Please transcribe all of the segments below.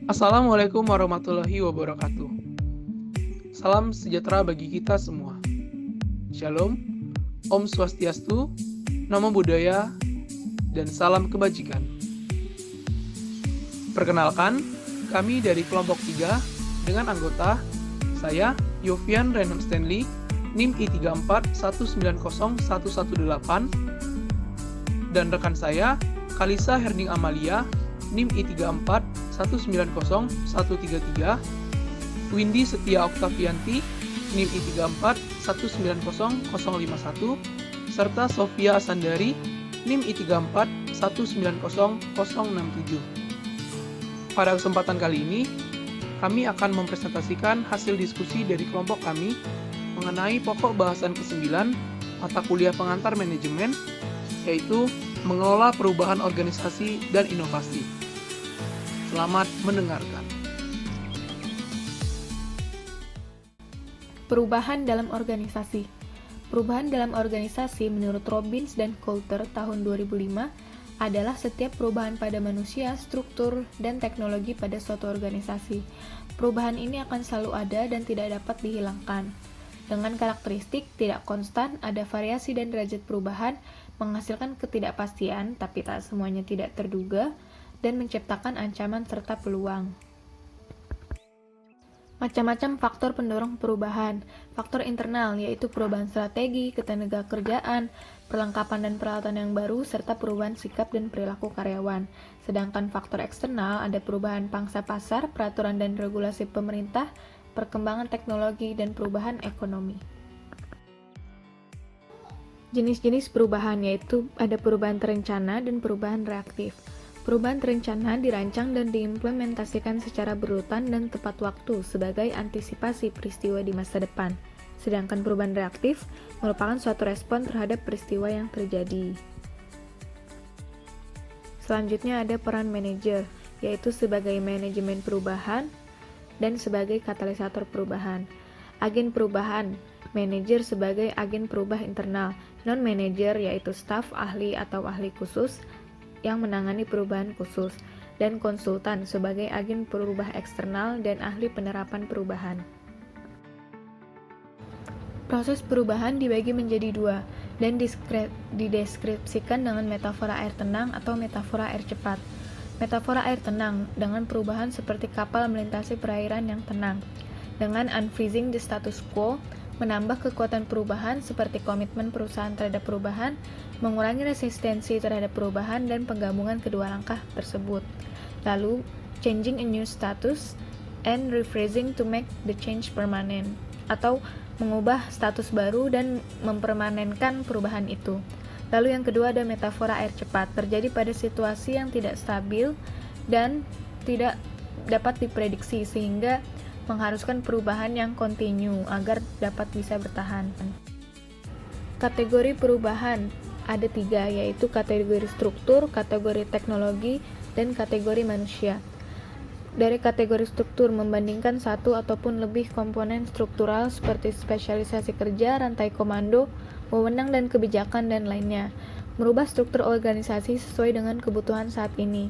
Assalamualaikum warahmatullahi wabarakatuh. Salam sejahtera bagi kita semua. Shalom, Om Swastiastu, Namo Buddhaya, dan salam kebajikan. Perkenalkan, kami dari kelompok 3 dengan anggota saya, Yofian Renham Stanley, NIM I34190118, dan rekan saya, Kalisa Herning Amalia, NIM I34190133, Windy Setia Oktavianti, NIM I34190051, serta Sofia Asandari, NIM I34190067. Pada kesempatan kali ini, kami akan mempresentasikan hasil diskusi dari kelompok kami mengenai pokok bahasan ke-9 mata kuliah pengantar manajemen, yaitu mengelola perubahan organisasi dan inovasi. Selamat mendengarkan. Perubahan dalam organisasi. Perubahan dalam organisasi menurut Robbins dan Coulter tahun 2005 adalah setiap perubahan pada manusia, struktur, dan teknologi pada suatu organisasi. Perubahan ini akan selalu ada dan tidak dapat dihilangkan. Dengan karakteristik tidak konstan, ada variasi dan derajat perubahan, menghasilkan ketidakpastian, tapi tak semuanya tidak terduga, dan menciptakan ancaman serta peluang. Macam-macam faktor pendorong perubahan. Faktor internal yaitu perubahan strategi, ketenagakerjaan, perlengkapan dan peralatan yang baru, serta perubahan sikap dan perilaku karyawan. Sedangkan faktor eksternal ada perubahan pangsa pasar, peraturan dan regulasi pemerintah, perkembangan teknologi, dan perubahan ekonomi. Jenis-jenis perubahan yaitu ada perubahan terencana dan perubahan reaktif. Perubahan terencana dirancang dan diimplementasikan secara berurutan dan tepat waktu sebagai antisipasi peristiwa di masa depan. Sedangkan perubahan reaktif merupakan suatu respon terhadap peristiwa yang terjadi. Selanjutnya ada peran manajer, yaitu sebagai manajemen perubahan dan sebagai katalisator perubahan. Agen perubahan, manajer sebagai agen perubah internal, non-manajer yaitu staf, ahli atau ahli khusus yang menangani perubahan khusus, dan konsultan sebagai agen perubah eksternal dan ahli penerapan perubahan. Proses perubahan dibagi menjadi dua, dan dideskripsikan dengan metafora air tenang atau metafora air cepat. Metafora air tenang dengan perubahan seperti kapal melintasi perairan yang tenang. Dengan unfreezing the status quo, menambah kekuatan perubahan seperti komitmen perusahaan terhadap perubahan, mengurangi resistensi terhadap perubahan, dan penggabungan kedua langkah tersebut. Lalu, changing a new status and rephrasing to make the change permanent, atau mengubah status baru dan mempermanenkan perubahan itu. Lalu yang kedua ada metafora air cepat, terjadi pada situasi yang tidak stabil dan tidak dapat diprediksi sehingga mengharuskan perubahan yang kontinu agar dapat bisa bertahan. Kategori perubahan ada 3, yaitu kategori struktur, kategori teknologi, dan kategori manusia. Dari kategori struktur membandingkan satu ataupun lebih komponen struktural seperti spesialisasi kerja, rantai komando, wewenang dan kebijakan, dan lainnya. Merubah struktur organisasi sesuai dengan kebutuhan saat ini.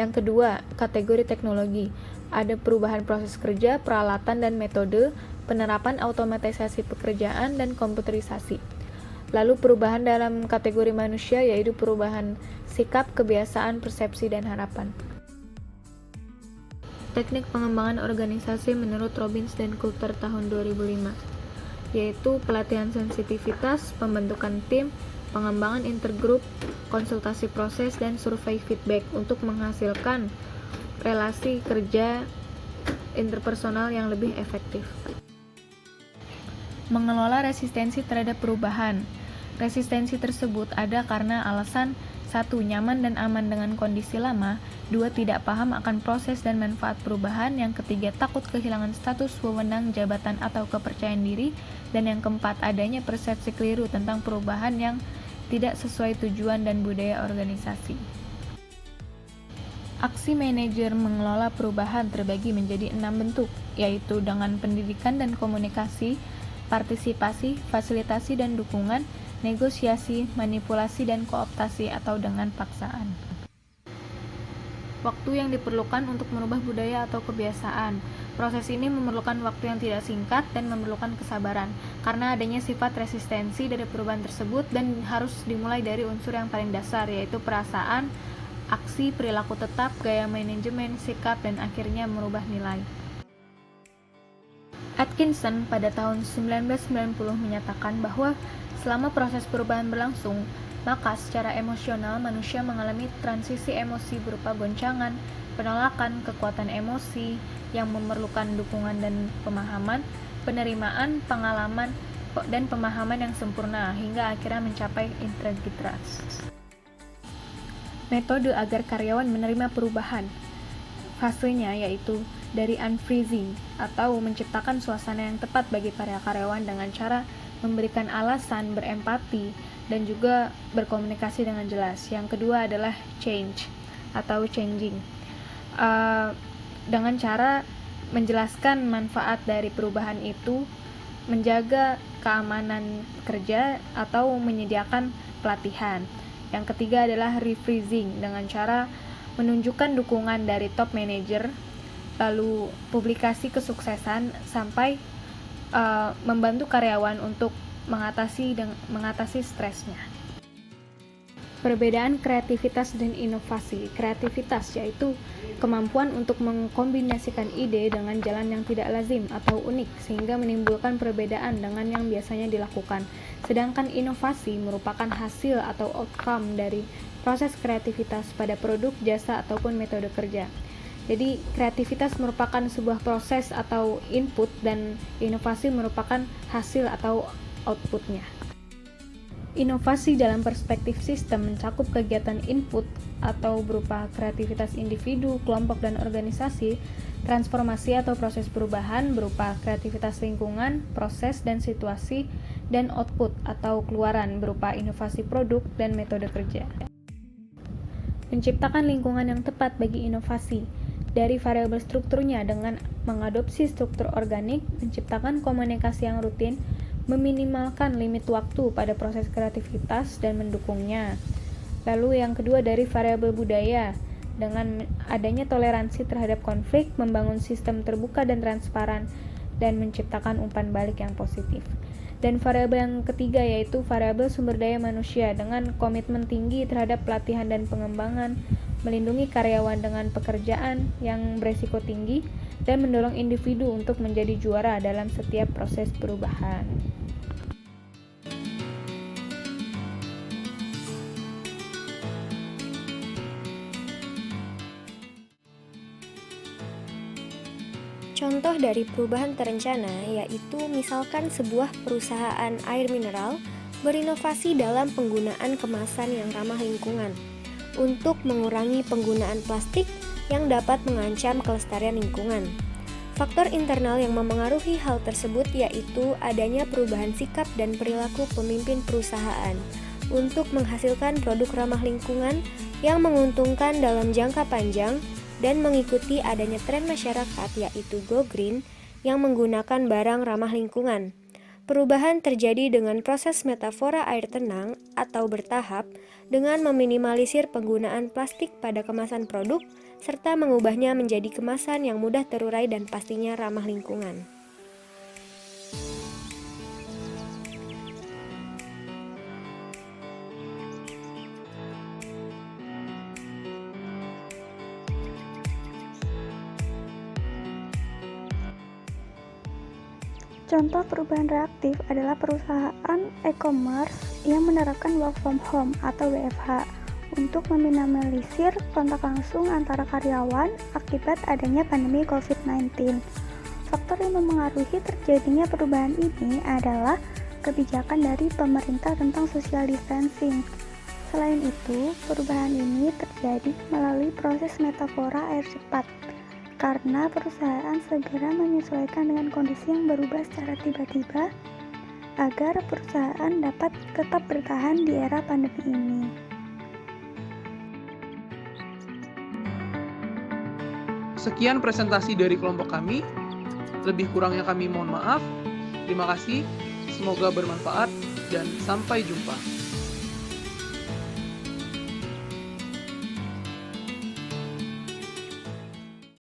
Yang kedua, kategori teknologi. Ada perubahan proses kerja, peralatan dan metode, penerapan automatisasi pekerjaan, dan komputerisasi. Lalu perubahan dalam kategori manusia yaitu perubahan sikap, kebiasaan, persepsi, dan harapan. Teknik pengembangan organisasi menurut Robbins dan Coulter tahun 2005, yaitu pelatihan sensitivitas, pembentukan tim, pengembangan intergroup, konsultasi proses, dan survei feedback untuk menghasilkan relasi kerja interpersonal yang lebih efektif. Mengelola resistensi terhadap perubahan. Resistensi tersebut ada karena alasan 1. Nyaman dan aman dengan kondisi lama, 2. Tidak paham akan proses dan manfaat perubahan, yang ketiga takut kehilangan status, wewenang, jabatan, atau kepercayaan diri, dan yang keempat adanya persepsi keliru tentang perubahan yang tidak sesuai tujuan dan budaya organisasi. Aksi manajer mengelola perubahan terbagi menjadi 6 bentuk, yaitu dengan pendidikan dan komunikasi, partisipasi, fasilitasi dan dukungan, negosiasi, manipulasi dan kooptasi, atau dengan paksaan. waktu yang diperlukan untuk merubah budaya atau kebiasaan. Proses ini memerlukan waktu yang tidak singkat dan memerlukan kesabaran, karena adanya sifat resistensi dari perubahan tersebut dan harus dimulai dari unsur yang paling dasar, yaitu perasaan, aksi, perilaku tetap, gaya manajemen, sikap, dan akhirnya merubah nilai. Atkinson pada tahun 1990 menyatakan bahwa selama proses perubahan berlangsung, maka secara emosional manusia mengalami transisi emosi berupa goncangan, penolakan, kekuatan emosi yang memerlukan dukungan dan pemahaman, penerimaan, pengalaman, dan pemahaman yang sempurna hingga akhirnya mencapai integritas. Metode agar karyawan menerima perubahan. Fasenya yaitu dari unfreezing atau menciptakan suasana yang tepat bagi para karyawan dengan cara memberikan alasan, berempati, dan juga berkomunikasi dengan jelas. Yang kedua adalah change atau changing, dengan cara menjelaskan manfaat dari perubahan itu, menjaga keamanan kerja, atau menyediakan pelatihan. Yang ketiga adalah refreezing dengan cara menunjukkan dukungan dari top manager, lalu publikasi kesuksesan sampai membantu karyawan untuk mengatasi stresnya. Perbedaan kreativitas dan inovasi. Kreativitas yaitu kemampuan untuk mengkombinasikan ide dengan jalan yang tidak lazim atau unik sehingga menimbulkan perbedaan dengan yang biasanya dilakukan. Sedangkan inovasi merupakan hasil atau outcome dari proses kreativitas pada produk, jasa, ataupun metode kerja. Jadi, kreativitas merupakan sebuah proses atau input dan inovasi merupakan hasil atau outputnya. Inovasi dalam perspektif sistem mencakup kegiatan input atau berupa kreativitas individu, kelompok, dan organisasi, transformasi atau proses perubahan berupa kreativitas lingkungan, proses, dan situasi, dan output atau keluaran berupa inovasi produk dan metode kerja. Menciptakan lingkungan yang tepat bagi inovasi. Dari variabel strukturnya dengan mengadopsi struktur organik, menciptakan komunikasi yang rutin, meminimalkan limit waktu pada proses kreativitas dan mendukungnya. Lalu yang kedua dari variabel budaya, dengan adanya toleransi terhadap konflik, membangun sistem terbuka dan transparan, dan menciptakan umpan balik yang positif. Dan variabel yang ketiga yaitu variabel sumber daya manusia dengan komitmen tinggi terhadap pelatihan dan pengembangan, melindungi karyawan dengan pekerjaan yang beresiko tinggi, dan mendorong individu untuk menjadi juara dalam setiap proses perubahan. Contoh dari perubahan terencana yaitu misalkan sebuah perusahaan air mineral berinovasi dalam penggunaan kemasan yang ramah lingkungan untuk mengurangi penggunaan plastik yang dapat mengancam kelestarian lingkungan. Faktor internal yang memengaruhi hal tersebut yaitu adanya perubahan sikap dan perilaku pemimpin perusahaan untuk menghasilkan produk ramah lingkungan yang menguntungkan dalam jangka panjang dan mengikuti adanya tren masyarakat yaitu Go Green yang menggunakan barang ramah lingkungan. Perubahan terjadi dengan proses metafora air tenang atau bertahap dengan meminimalisir penggunaan plastik pada kemasan produk serta mengubahnya menjadi kemasan yang mudah terurai dan pastinya ramah lingkungan. Contoh perubahan reaktif adalah perusahaan e-commerce yang menerapkan work from home atau WFH untuk meminimalisir kontak langsung antara karyawan akibat adanya pandemi COVID-19. Faktor yang memengaruhi terjadinya perubahan ini adalah kebijakan dari pemerintah tentang social distancing. Selain itu, perubahan ini terjadi melalui proses metafora air cepat, karena perusahaan segera menyesuaikan dengan kondisi yang berubah secara tiba-tiba agar perusahaan dapat tetap bertahan di era pandemi ini. Sekian presentasi dari kelompok kami. Lebih kurangnya kami mohon maaf. Terima kasih, semoga bermanfaat, dan sampai jumpa.